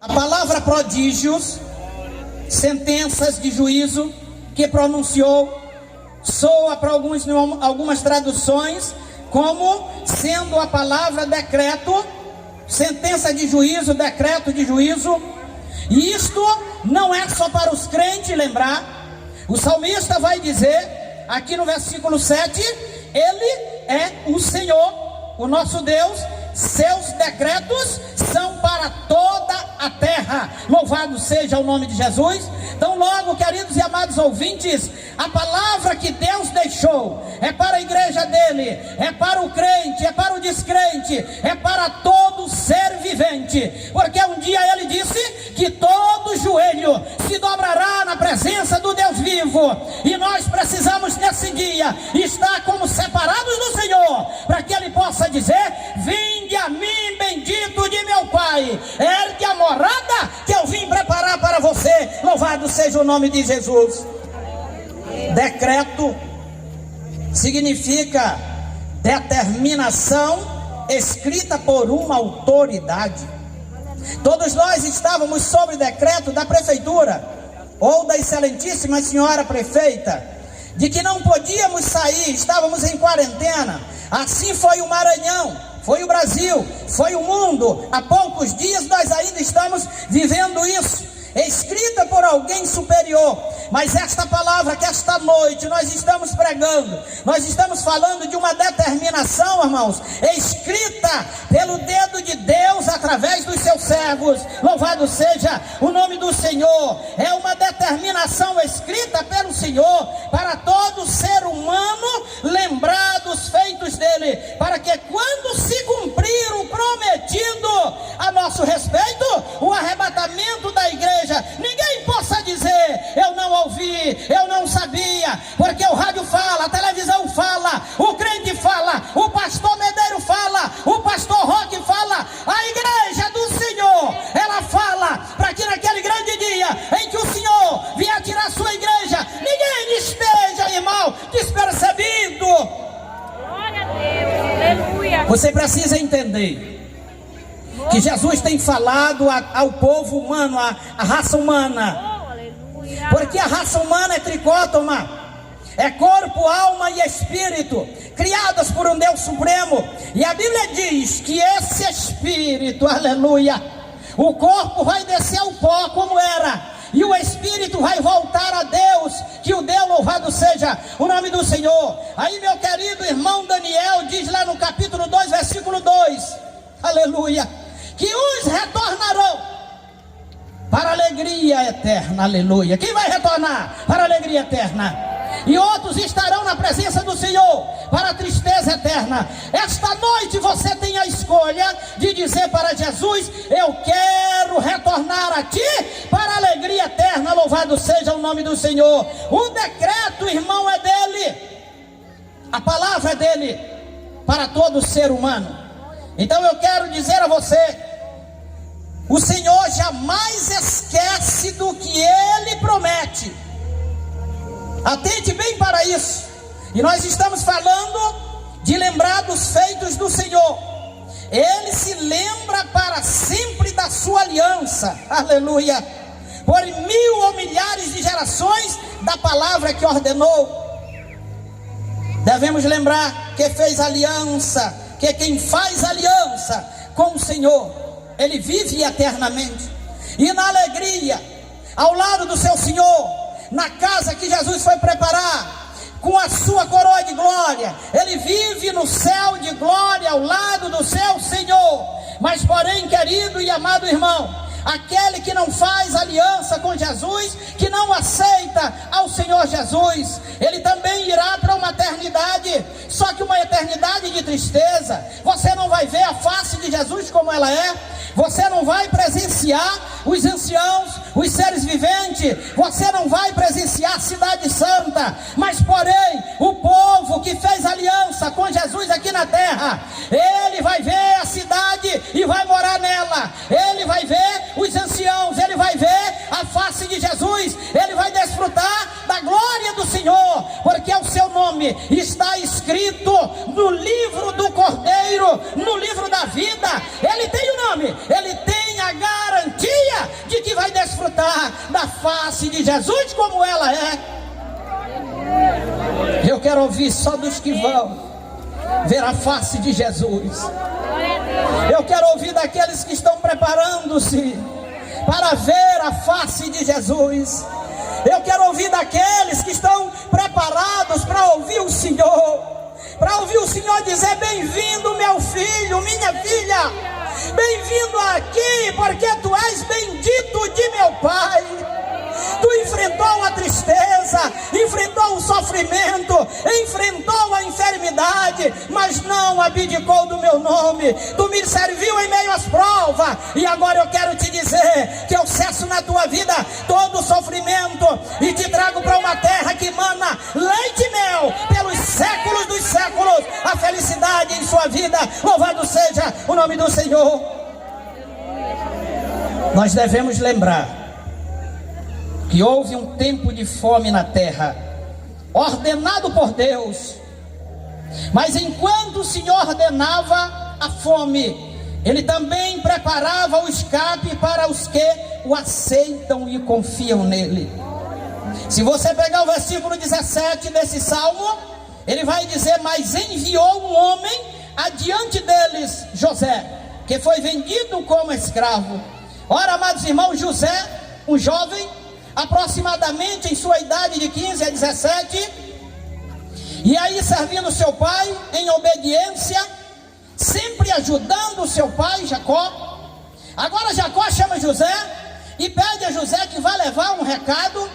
A palavra prodígios, sentenças de juízo que pronunciou, soa para algumas traduções como sendo a palavra decreto, sentença de juízo, decreto de juízo. E isto não é só para os crentes lembrar. O salmista vai dizer, aqui no versículo 7, Ele é o Senhor, o nosso Deus, seus decretos são para toda a terra. Louvado seja o nome de Jesus. Então logo, queridos e amados ouvintes, a palavra que Deus deixou é para a igreja dele, é para o crente, é para o descrente, é para todo ser vivente, porque um dia ele disse que todo joelho se dobrará na presença do Deus vivo, e nós precisamos nesse dia estar como separados do Senhor, para que ele possa dizer: vinde a mim, bendito de meu Pai, ergue a morada que eu vim preparar para você. Louvado seja o nome de Jesus. Decreto significa determinação escrita por uma autoridade. Todos nós estávamos sob decreto da prefeitura ou da excelentíssima senhora prefeita de que não podíamos sair, estávamos em quarentena. Assim foi o Maranhão, foi o Brasil, foi o mundo. Há poucos dias nós ainda estamos vivendo isso, escrita por alguém superior. Mas esta palavra que esta noite nós estamos pregando, nós estamos falando de uma determinação, irmãos, escrita pelo dedo de Deus através dos seus servos. Louvado seja o nome do Senhor. É uma determinação escrita pelo Senhor para todo ser humano lembrar dos feitos dele, para que quando se cumprir o prometido a nosso respeito, o arrebatamento da igreja, ninguém possa dizer: eu não ouvi, eu não sabia, porque o rádio fala, a televisão fala, o crente fala, o pastor Medeiro fala, o pastor Roque fala, a igreja do Senhor, ela fala, para que naquele grande dia em que o Senhor vier tirar a sua igreja, ninguém esteja, irmão, despercebido. Glória a Deus, aleluia. Você precisa entender que Jesus tem falado ao povo humano, à raça humana, porque a raça humana é tricótoma, é corpo, alma e espírito, criadas por um Deus supremo. E a Bíblia diz que esse espírito, aleluia, o corpo vai descer ao pó como era, e o espírito vai voltar a Deus, que o deu. Louvado seja o nome do Senhor. Aí meu querido irmão Daniel diz lá no capítulo 2, versículo 2, aleluia, que uns retornarão para a alegria eterna, aleluia. Quem vai retornar para a alegria eterna? E outros estarão na presença do Senhor para a tristeza eterna. Esta noite você tem a escolha de dizer para Jesus: eu quero retornar a ti para a alegria eterna. Louvado seja o nome do Senhor. O decreto, irmão, é dele, a palavra é dele para todo ser humano. Então eu quero dizer a você: o Senhor jamais esquece do que Ele promete. Atente bem para isso. E nós estamos falando de lembrar dos feitos do Senhor. Ele se lembra para sempre da sua aliança, aleluia, por 1000 ou milhares de gerações da palavra que ordenou. Devemos lembrar que fez aliança, que quem faz aliança com o Senhor, ele vive eternamente. E na alegria, ao lado do seu Senhor, na casa que Jesus foi preparar, com a sua coroa de glória, ele vive no céu de glória ao lado do seu Senhor. Mas porém, querido e amado irmão, aquele que não faz aliança com Jesus, que não aceita ao Senhor Jesus, ele também irá para uma eternidade, só que uma eternidade de tristeza. Você não vai ver a face de Jesus como ela é, você não vai presenciar os anciãos, os seres viventes, você não vai presenciar a cidade santa. Mas porém, o povo que fez aliança com Jesus aqui na terra, ele vai ver a cidade e vai morar nela, ele vai ver os anciãos, ele vai ver a face de Jesus, ele vai desfrutar da glória do Senhor, porque o seu nome está escrito no livro do Cordeiro, no livro da vida. Ele tem o nome, ele tem a garantia cuidar da face de Jesus como ela é. Eu quero ouvir só dos que vão ver a face de Jesus. Eu quero ouvir daqueles que estão preparando-se para ver a face de Jesus. Eu quero ouvir daqueles que estão preparados para ouvir o Senhor, para ouvir o Senhor dizer: bem-vindo, meu filho, minha filha, bem-vindo aqui, porque tu és bendito de meu Pai. Tu enfrentou a tristeza, enfrentou o sofrimento, enfrentou a enfermidade, mas não abdicou do meu nome. Tu me serviu em meio às provas, e agora eu quero te dizer que eu cesso na tua vida todo o sofrimento e te trago para uma terra que mana leite e mel pelos séculos dos séculos, a felicidade em sua vida. Louvado seja o nome do Senhor. Nós devemos lembrar que houve um tempo de fome na terra, ordenado por Deus, mas enquanto o Senhor ordenava a fome, Ele também preparava o escape para os que o aceitam e confiam nele. Se você pegar o versículo 17 desse salmo, ele vai dizer: mas enviou um homem adiante deles, José, que foi vendido como escravo. Ora, amados irmãos, José, um jovem, aproximadamente em sua idade de 15 a 17, e aí servindo seu pai em obediência, sempre ajudando o seu pai Jacó. Agora Jacó chama José e pede a José que vá levar um recado,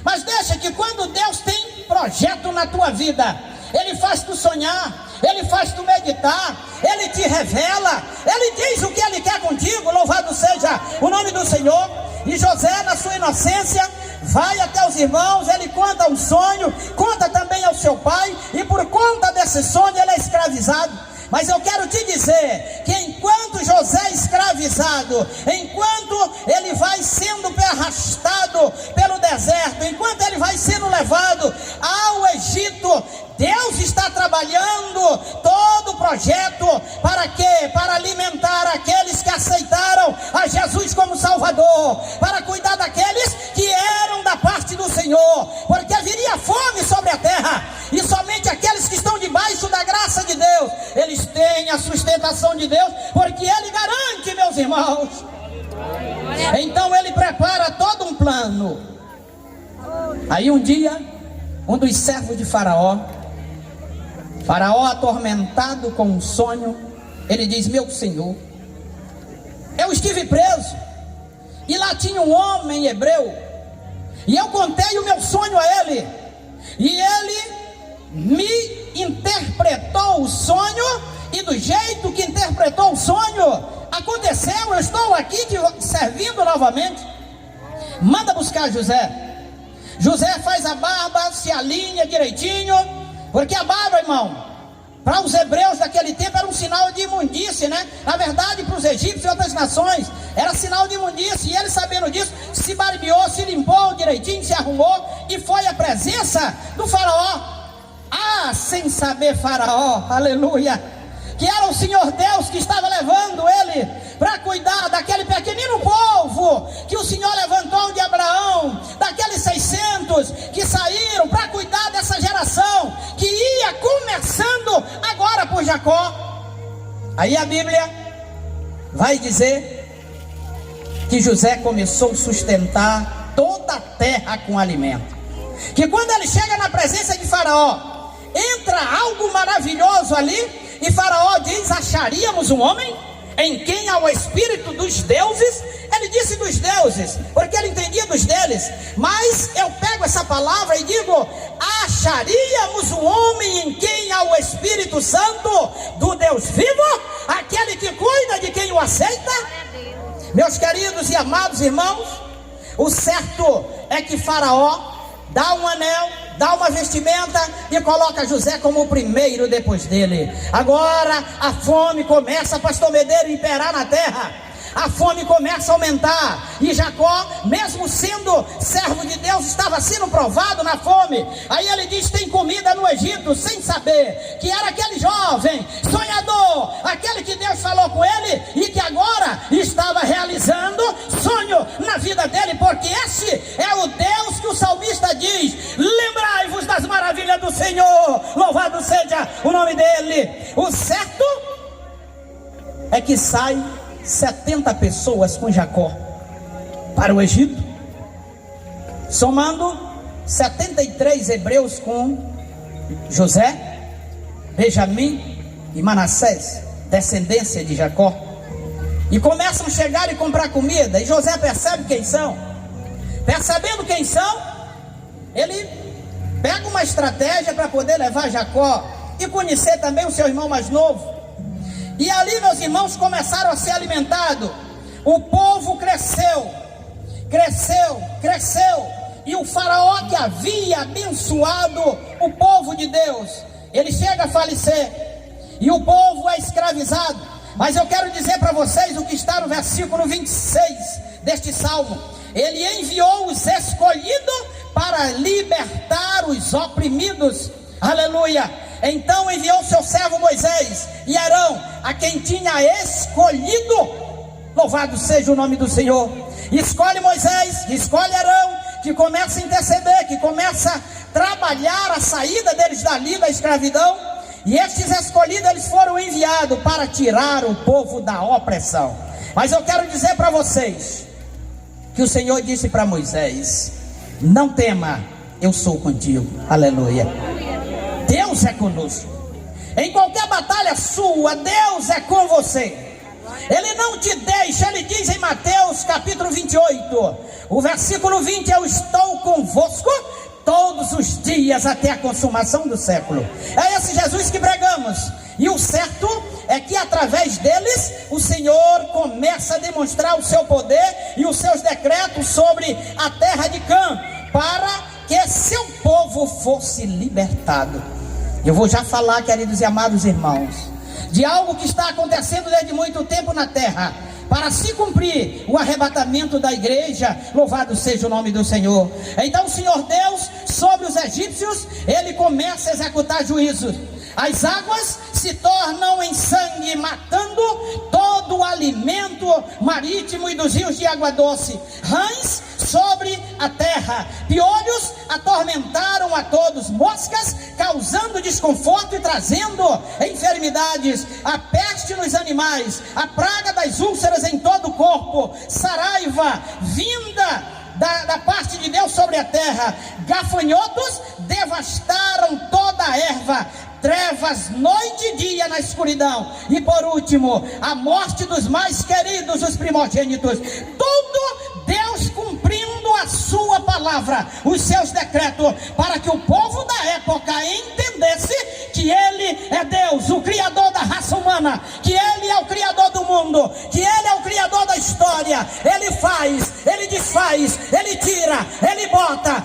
mas deixa que quando Deus tem projeto na tua vida, Ele faz tu sonhar, Ele faz tu meditar, Ele te revela, Ele diz o que Ele quer contigo. Louvado seja o nome do Senhor. E José, na sua inocência, vai até os irmãos, ele conta um sonho, conta também ao seu pai, e por conta desse sonho ele é escravizado. Mas eu quero te dizer que enquanto José é escravizado, enquanto ele vai sendo arrastado pelo deserto, enquanto ele vai sendo levado ao Egito, Deus está trabalhando todo o projeto para quê? Para alimentar aqueles que aceitaram a Jesus como Salvador, para cuidar daqueles que eram da parte do Senhor, porque haveria fome sobre a terra, e somente aqueles que estão debaixo da graça de Deus, eles têm a sustentação de Deus, porque Ele garante, meus irmãos. Então Ele prepara todo um plano. Aí um dia, um dos servos de Faraó atormentado com um sonho, ele diz: meu senhor, eu estive preso, e lá tinha um homem hebreu, e eu contei o meu sonho a ele, e ele me interpretou o sonho, e do jeito que interpretou o sonho, aconteceu, eu estou aqui te servindo novamente. Manda buscar José. José faz a barba, se alinha direitinho, porque a barba, irmão, para os hebreus daquele tempo era um sinal de imundície, né? Na verdade, para os egípcios e outras nações, era sinal de imundície. E ele, sabendo disso, se barbeou, se limpou direitinho, se arrumou e foi à presença do Faraó. Ah, sem saber Faraó, aleluia, que era o Senhor Deus que estava levando ele para cuidar daquele pequenino povo que o Senhor levantou de Abraão, daqueles 600 que saíram para cuidar dessa geração que ia começando agora por Jacó. Aí a Bíblia vai dizer que José começou a sustentar toda a terra com alimento, que quando ele chega na presença de Faraó, entra algo maravilhoso ali, e Faraó diz: acharíamos um homem em quem há o espírito dos deuses. Ele disse dos deuses, porque ele entendia dos deles, mas eu pego essa palavra e digo: acharíamos um homem em quem há o Espírito Santo do Deus vivo, aquele que cuida de quem o aceita. Meus queridos e amados irmãos, o certo é que Faraó dá um anel, dá uma vestimenta e coloca José como o primeiro depois dele. Agora a fome começa, pastor Medeiro, a imperar na terra. A fome começa a aumentar, e Jacó, mesmo sendo servo de Deus, estava sendo provado na fome. Aí ele diz: tem comida no Egito, sem saber que era aquele jovem sonhador, aquele que Deus falou com ele e que agora estava realizando sonho na vida dele, porque que sai 70 pessoas com Jacó para o Egito, somando 73 hebreus com José, Benjamim e Manassés, descendência de Jacó. E começam a chegar e comprar comida. E José percebe quem são. Percebendo quem são, ele pega uma estratégia para poder levar Jacó e conhecer também o seu irmão mais novo. E ali, meus irmãos, começaram a ser alimentados. O povo cresceu, cresceu, cresceu. E o faraó que havia abençoado o povo de Deus, ele chega a falecer. E o povo é escravizado. Mas eu quero dizer para vocês o que está no versículo 26 deste salmo. Ele enviou os escolhidos para libertar os oprimidos. Aleluia. Então enviou seu servo Moisés e Arão, a quem tinha escolhido. Louvado seja o nome do Senhor. Escolhe Moisés, escolhe Arão, que começa a interceder, que começa a trabalhar a saída deles dali da escravidão. E estes escolhidos, eles foram enviados para tirar o povo da opressão. Mas eu quero dizer para vocês que o Senhor disse para Moisés: não tema, eu sou contigo. Aleluia. Deus é conosco. Em qualquer batalha sua, Deus é com você. Ele não te deixa. Ele diz em Mateus capítulo 28, o versículo 20: eu estou convosco todos os dias até a consumação do século. É esse Jesus que pregamos. E o certo é que através deles o Senhor começa a demonstrar o seu poder e os seus decretos sobre a terra de Cã, para que seu povo fosse libertado. Eu vou já falar, queridos e amados irmãos, de algo que está acontecendo desde muito tempo na terra, para se cumprir o arrebatamento da igreja. Louvado seja o nome do Senhor. Então o Senhor Deus, sobre os egípcios, ele começa a executar juízos. As águas se tornam em sangue, matando todo o alimento marítimo e dos rios de água doce. Rãs sobre a terra, piolhos atormentaram a todos, moscas causando desconforto e trazendo enfermidades, a peste nos animais, a praga das úlceras em todo o corpo, saraiva vinda da parte de Deus sobre a terra, gafanhotos devastaram toda a erva, trevas noite e dia na escuridão, e por último, a morte dos mais queridos, os primogênitos. Tudo Deus cumprindo a sua palavra, os seus decretos, para que o povo da época entendesse que ele é Deus, o criador da raça humana, que ele é o criador do mundo, que ele é o criador da história. Ele faz, ele desfaz, ele tira, ele bota,